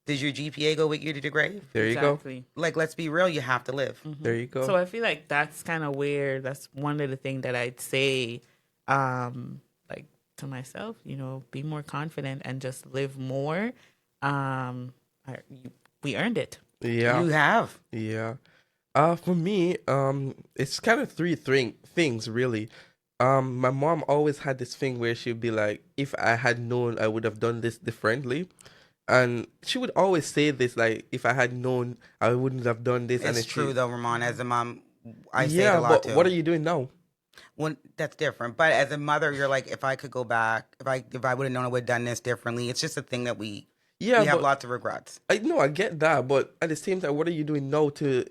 does your GPA go with you to the grave? There you go. Exactly. Like, let's be real. You have to live. There you go. So I feel like that's kind of where that's one of the things that I'd say, like to myself, be more confident and just live more. We earned it. Yeah. You have. Yeah. For me, it's kind of three things really. My mom always had this thing where she'd be like, if I had known, I would have done this differently. And she would always say this, like, if I had known, I wouldn't have done this. It's and then true, though, Ramon. As a mom, I say it yeah, a lot, but too. what are you doing now? Well, that's different. But as a mother, you're like, if I could go back, if I would have known, I would have done this differently. It's just a thing that we Yeah, have but lots of regrets. I get that, but at the same time, what are you doing now to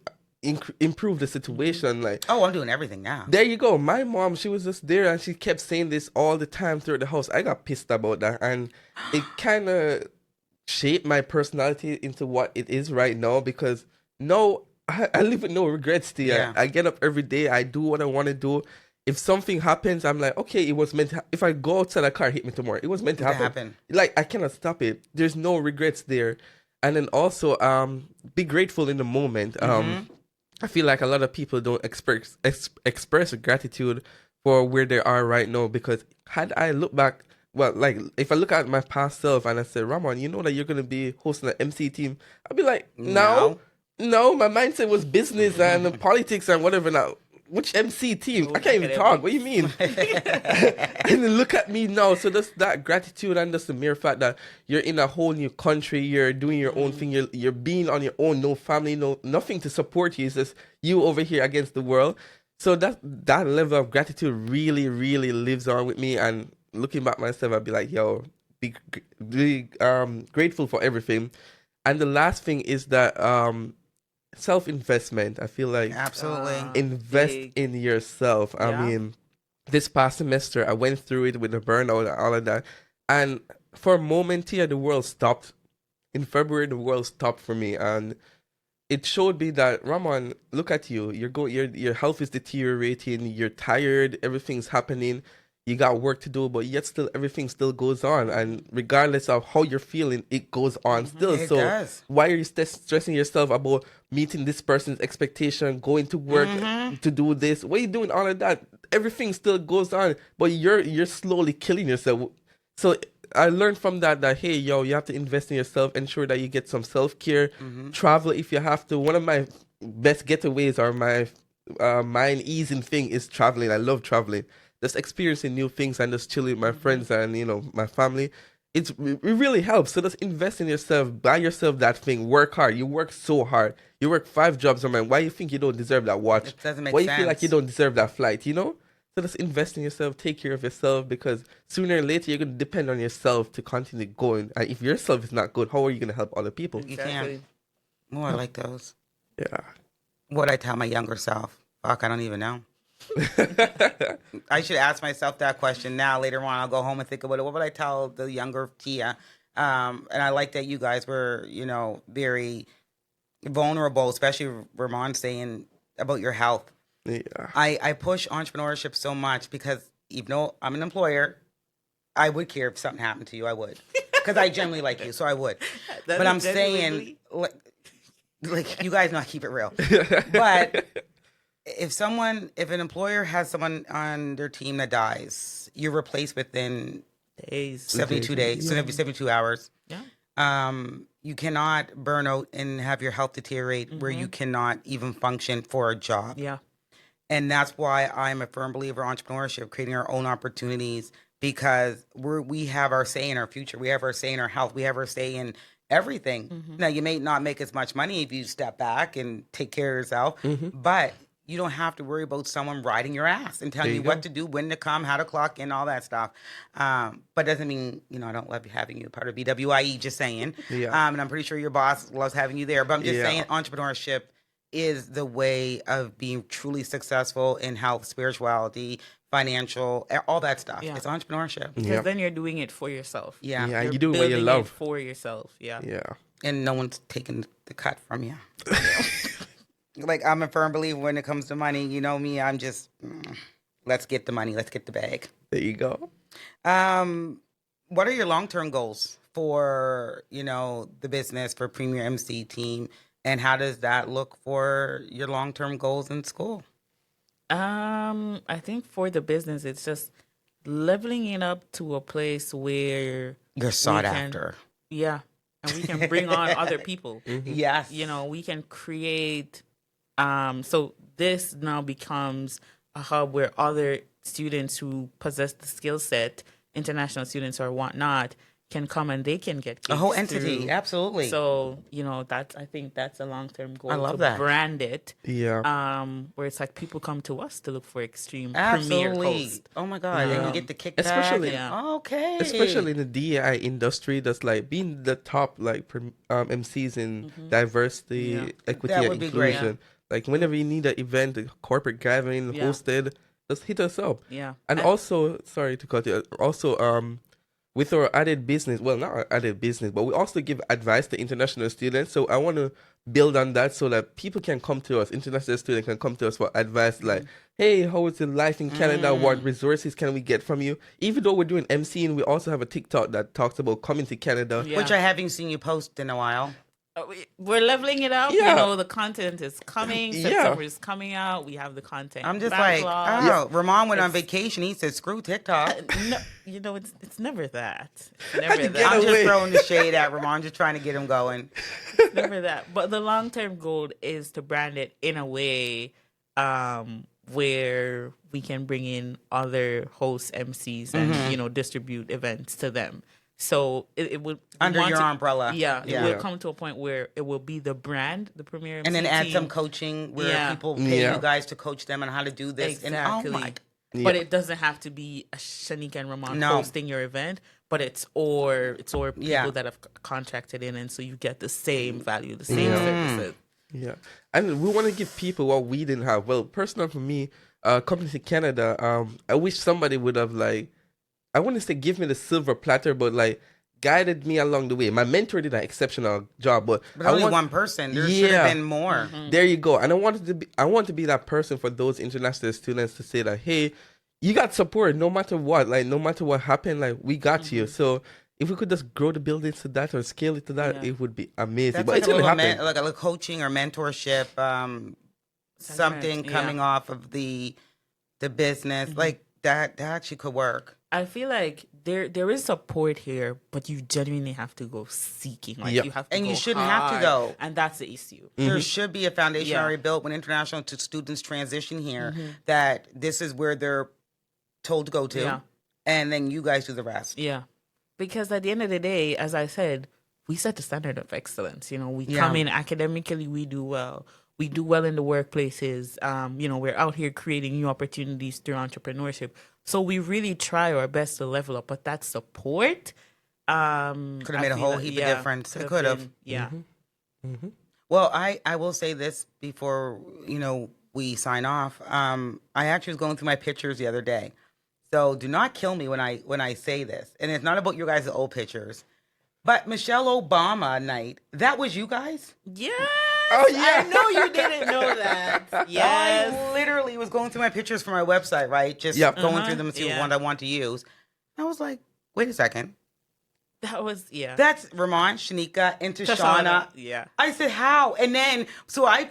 improve the situation? Like, Oh, I'm doing everything now. there you go. My mom, she was just there and she kept saying this all the time throughout the house. I got pissed about that, and it kind of shaped my personality into what it is right now, because no, I live with no regrets, Tia. Yeah. I get up every day, I do what I want to do. If something happens, I'm like, okay, it was meant to if I go outside, a car hit me tomorrow. It was meant to happen. Like, I cannot stop it. There's no regrets there. And then also, be grateful in the moment. I feel like a lot of people don't express gratitude for where they are right now, because had I looked back, well, like, if I look at my past self and I said, Ramon, you know that you're going to be hosting an MC team, I'd be like, no, my mindset was business and politics and whatever. Now, which MC team? Oh, I can't even talk. What do you mean? And then look at me now. So that's that gratitude and just the mere fact that you're in a whole new country, you're doing your own thing, you're being on your own, no family, no nothing to support you. It's just you over here against the world. So that level of gratitude really, really lives on with me. And looking back myself, I'd be like, yo, be grateful for everything. And the last thing is that self-investment. I feel like Absolutely. invest Big. in yourself. I Yeah. mean, this past semester I went through it with the burnout and all of that, and for a moment here the world stopped. In February the world stopped for me, and it showed me that, Ramon, look at you. Your health is deteriorating. You're tired. Everything's happening. You got work to do, but yet still everything still goes on. And regardless of how you're feeling, it goes on still. It So does. why are you stressing yourself about meeting this person's expectation, going to work to do this? Why are you doing all of that? Everything still goes on, but you're slowly killing yourself. So I learned from that hey, yo, you have to invest in yourself, ensure that you get some self-care, travel if you have to. One of my best getaways or my mind easing thing is traveling. I love traveling, just experiencing new things and just chilling with my friends and my family. It really helps. So just invest in yourself, buy yourself that thing, work hard. You work so hard. You work 5 jobs, man. Why you think you don't deserve that watch? It doesn't make Why you feel like sense. you don't deserve that flight, So just invest in yourself, take care of yourself, because sooner or later you're going to depend on yourself to continue going. And if yourself is not good, how are you going to help other people? You can't. Oh, I like those. Yeah. What I tell my younger self? Fuck, I don't even know. I should ask myself that question now. Later on, I'll go home and think about it. What would I tell the younger Tia? And I like that you guys were, very vulnerable, especially Ramon saying about your health. Yeah. I push entrepreneurship so much because even though I'm an employer, I would care if something happened to you. I would, because I generally like you, so I would. That's But I'm genuinely- saying, like you guys know, I keep it real. But if an employer has someone on their team that dies, you're replaced within days. 72 days, so that'd be 72 hours. Yeah. You cannot burn out and have your health deteriorate where you cannot even function for a job. Yeah. And that's why I'm a firm believer in entrepreneurship, creating our own opportunities, because we have our say in our future. We have our say in our health. We have our say in everything. Now, you may not make as much money if you step back and take care of yourself, but you don't have to worry about someone riding your ass and telling There you you what go. to do, when to come, how to clock in, all that stuff. But doesn't mean, I don't love having you a part of BWIE, just saying. Yeah. And I'm pretty sure your boss loves having you there. But I'm just Yeah. saying entrepreneurship is the way of being truly successful in health, spirituality, financial, all that stuff. Yeah. It's entrepreneurship. Because Yeah. then you're doing it for yourself. Yeah. Yeah, You're you do what you building love. it for yourself. Yeah. Yeah. And no one's taking the cut from you. Like, I'm a firm believer when it comes to money. You know me, I'm just, let's get the money. Let's get the bag. There you go. What are your long-term goals for, the business, for Premier MC team? And how does that look for your long-term goals in school? I think for the business, it's just leveling it up to a place where You're sought can- after. yeah, and we can bring on other people. Yes. We can create. So this now becomes a hub where other students who possess the skill set, international students or whatnot, can come and they can get A whole gigs entity. through. Absolutely. So I think that's a long term goal. I love to that. brand it. Yeah. Where it's like people come to us to look for extreme premier Absolutely. host. Oh my God. And Yeah. you get the kickback. Especially- Yeah. Okay. Especially in the DEI industry, that's like being the top MCs in diversity, Yeah. equity, That and would be great. inclusion. Like whenever you need an event, a corporate gathering Yeah. hosted, just hit us up. Yeah. And also, sorry to cut you. Also, with our added business, well, not our added business, but we also give advice to international students. So I want to build on that so that people can come to us, international students can come to us for advice like, hey, how is your life in Canada? What resources can we get from you? Even though we're doing MCing, we also have a TikTok that talks about coming to Canada. Yeah. Which I haven't seen you post in a while. We're leveling it up. Yeah. The content is coming. Yeah. September is coming out. We have the content. I'm just like, backlog. Ramon went on It's- vacation. He said, screw TikTok. No, it's never that. It's How'd never you that. get I'm just away? throwing the shade at Ramon, just trying to get him going. Never that. But the long term goal is to brand it in a way where we can bring in other hosts, MCs, and distribute events to them. So it would Under your umbrella. Yeah, it Yeah. will come to a point where it will be the brand, the premier MC And then add team. some coaching where Yeah. people pay Yeah. you guys to coach them on how to do this. Exactly. And oh my, But it doesn't have to be a Shaneika and Ramon No. hosting your event, but it's or people Yeah. that have contracted in, and so you get the same value, the same services. Yeah, and we want to give people what we didn't have. Well, personal for me, coming to Canada, I wish somebody would have I wouldn't say give me the silver platter, but guided me along the way. My mentor did an exceptional job, but only one person. There should have been more. There you go. And I want to be that person for those international students to say that, hey, you got support no matter what. No matter what happened, we got you. So if we could just grow the building to that or scale it to that, it would be amazing. That's But it's gonna happen. like a coaching or mentorship, something coming off of the business like that actually could work. I feel like there is support here, but you genuinely have to go seeking. You have to And go you shouldn't hard, have to go. and that's the issue. There should be a foundation Yeah. already built when international students transition here that this is where they're told to go to, Yeah. and then you guys do the rest. Yeah, because at the end of the day, as I said, we set the standard of excellence. We Yeah. come in academically, we do well. We do well in the workplaces. We're out here creating new opportunities through entrepreneurship. So we really try our best to level up. But that support Could have made a whole heap of difference. It could have. Yeah. Well, I will say this before we sign off. I actually was going through my pictures the other day, so do not kill me when I say this. And it's not about your guys' old pictures, but Michelle Obama night. That was you guys. Yes. Oh, yeah. I know you didn't know that. Yes. I literally was going through my pictures for my website, right? Just going through them and see what one I want to use. I was like, wait a second. That was That's Ramon, Shaneika, and Tashana. Yeah. I said, how? And then, so I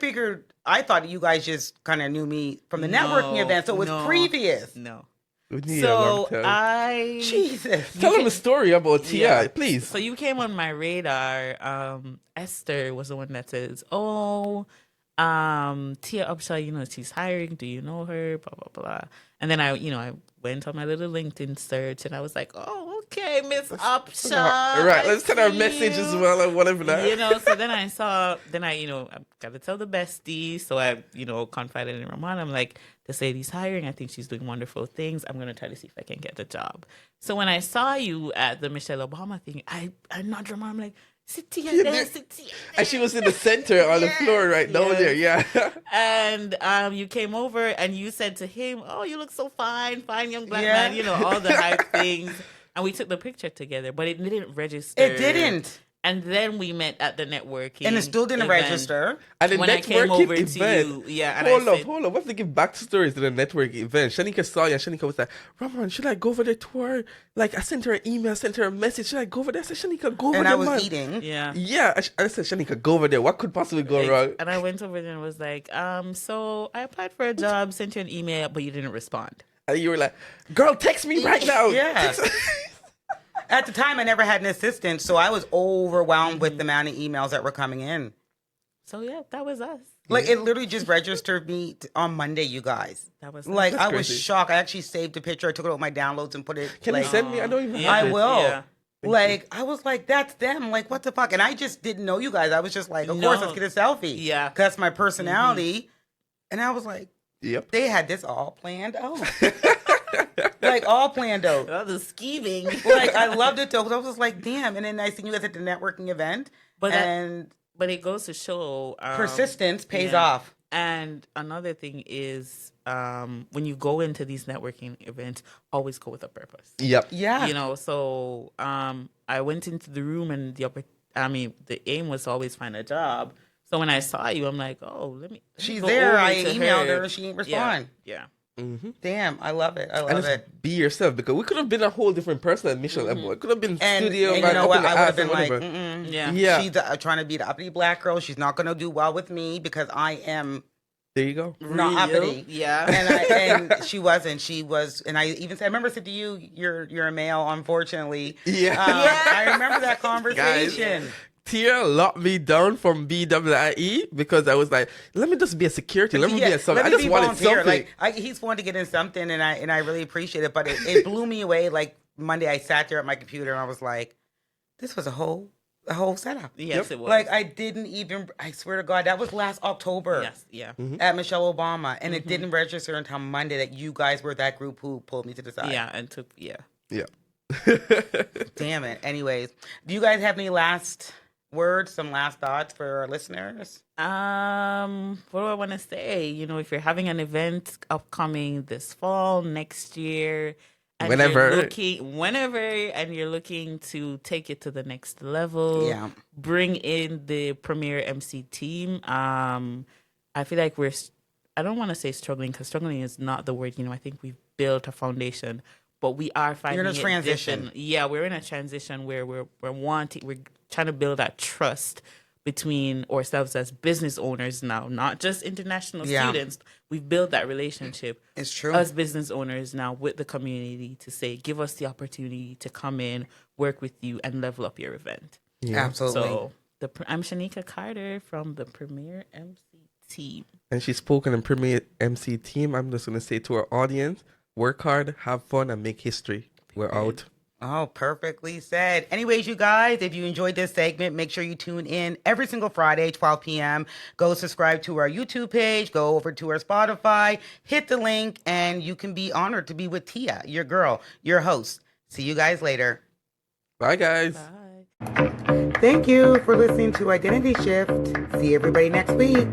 thought you guys just kind of knew me from the networking event. So it was previous. No. We need a long So time. Jesus. Tell them a story about T.I., please. So you came on my radar. Esther was the one that says, Tia Upshaw, she's hiring. Do you know her? Blah, blah, blah. And then I went on my little LinkedIn search and I was like, oh, okay, Miss Upshaw. Right, let's send our message as well or whatever that. So then I got to tell the bestie. So I, confided in Ramon. I'm like, this lady's hiring. I think she's doing wonderful things. I'm going to try to see if I can get the job. So when I saw you at the Michelle Obama thing, I nudged Ramon. I'm like, sit here there. And she was in the center on the floor right down there, yeah. And you came over and you said to him, oh, you look so fine young black man, all the hype things. And we took the picture together, but it didn't register. It didn't. And then we met at the networking. And it still didn't event. register. And the When I came networking over to event. you, and Hold up. We have to give backstories to the networking event. Shaneika saw you, and Shaneika was like, Ramon, should I go over there to her? I sent her an email, I sent her a message. Should I go over there? I said, Shaneika, go over And there, I was man. eating. Yeah. Yeah, I said, Shaneika, go over there. What could possibly go wrong? And I went over there and was like, so I applied for a job, sent you an email, but you didn't respond. And you were like, girl, text me right now. Yeah. At the time, I never had an assistant, so I was overwhelmed with the amount of emails that were coming in. So yeah, that was us. It literally just registered me on Monday, you guys. That was I was crazy. shocked. I actually saved a picture. I took it out my downloads and put it. Can you send me? I don't even I have it. will. Yeah. I was like, that's them. What the fuck? And I just didn't know you guys. I was just like, of No. course, let's get a selfie. Yeah. That's my personality. And I was like, Yep. they had this all planned out. All planned out. Oh, the scheming. I loved it though, because I was just like, damn. And then I seen you guys at the networking event. But And it goes to show persistence pays off. And another thing is, when you go into these networking events, always go with a purpose. Yep. Yeah. So I went into the room and the aim was to always find a job. So when I saw you, I'm like, oh, let me She's go there. over I to emailed her and she didn't Yeah. respond. Yeah. Damn, I love it. I And love just it. be yourself, because we could have been a whole different person at Michelle Ebel. It could have been And studio, you man, know up what? in the I would have ass been or like, whatever. mm-mm. Yeah. Yeah. She's trying to be the uppity black girl. She's not going to do well with me because I am There you go. not Real? uppity. Yeah. And she wasn't. She was, and I even said, I remember I said to you, you're a male, unfortunately. Yeah. I remember that conversation. Tia locked me down from BWIE because I was like, let me just be a security. Let me be a something. I just wanted volunteer. something. Like he's wanted to get in something, and I really appreciate it. But it blew me away. Like Monday, I sat there at my computer and I was like, this was a whole setup. Yes, it was. Like I didn't even. I swear to God, that was last October. Yes, yeah. At Michelle Obama, and it didn't register until Monday that you guys were that group who pulled me to the side. Yeah, and took, yeah. Yeah. Damn it. Anyways, do you guys have any last words, some last thoughts for our listeners? What do I want to say? You know, if you're having an event upcoming this fall, next year, and Whenever. and you're looking to take it to the next level, Yeah. bring in the premier MC team. I feel like I don't want to say struggling, because struggling is not the word. You know, I think we've built a foundation, but we are finding You're in a transition. Yeah, we're in a transition where we're trying to build that trust between ourselves as business owners now, not just international students. We've built that relationship. It's true. As business owners now with the community to say, give us the opportunity to come in, work with you, and level up your event. Yeah. Absolutely. So I'm Shaneika Carter from the Premier MC team. And she's spoken in Premier MC team. I'm just going to say to our audience, work hard, have fun, and make history. We're out. Oh, perfectly said. Anyways, you guys, if you enjoyed this segment, make sure you tune in every single Friday, 12 p.m. Go subscribe to our YouTube page. Go over to our Spotify. Hit the link, and you can be honored to be with Tia, your girl, your host. See you guys later. Bye, guys. Bye. Thank you for listening to Identity Shift. See everybody next week.